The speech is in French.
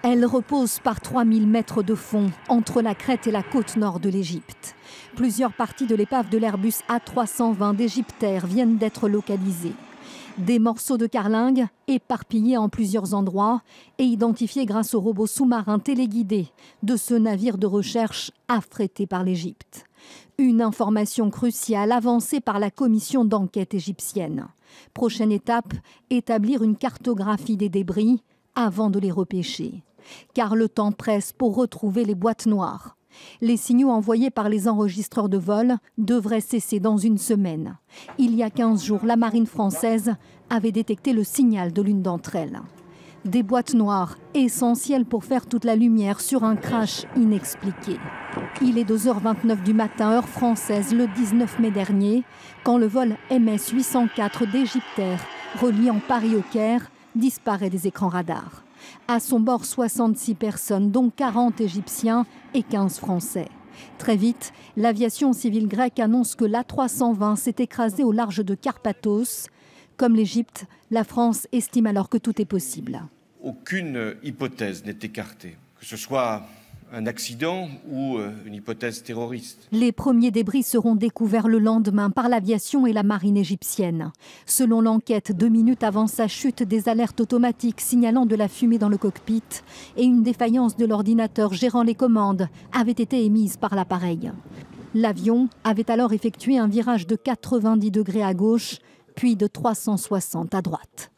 Elle repose par 3000 mètres de fond entre la Crète et la côte nord de l'Égypte. Plusieurs parties de l'épave de l'Airbus A320 d'Égyptair viennent d'être localisées. Des morceaux de carlingue éparpillés en plusieurs endroits et identifiés grâce au robot sous-marin téléguidé de ce navire de recherche affrété par l'Égypte. Une information cruciale avancée par la commission d'enquête égyptienne. Prochaine étape, établir une cartographie des débris avant de les repêcher. Car le temps presse pour retrouver les boîtes noires. Les signaux envoyés par les enregistreurs de vol devraient cesser dans une semaine. Il y a 15 jours, la marine française avait détecté le signal de l'une d'entre elles. Des boîtes noires essentielles pour faire toute la lumière sur un crash inexpliqué. Il est 2h29 du matin, heure française, le 19 mai dernier, quand le vol MS 804 d'Égyptair, reliant Paris au Caire, disparaît des écrans radars. À son bord, 66 personnes, dont 40 Égyptiens et 15 Français. Très vite, l'aviation civile grecque annonce que l'A320 s'est écrasé au large de Carpathos. Comme l'Égypte, la France estime alors que tout est possible. Aucune hypothèse n'est écartée, que ce soit un accident ou une hypothèse terroriste. Les premiers débris seront découverts le lendemain par l'aviation et la marine égyptienne. Selon l'enquête, 2 minutes avant sa chute, des alertes automatiques signalant de la fumée dans le cockpit et une défaillance de l'ordinateur gérant les commandes avaient été émises par l'appareil. L'avion avait alors effectué un virage de 90 degrés à gauche, puis de 360 à droite.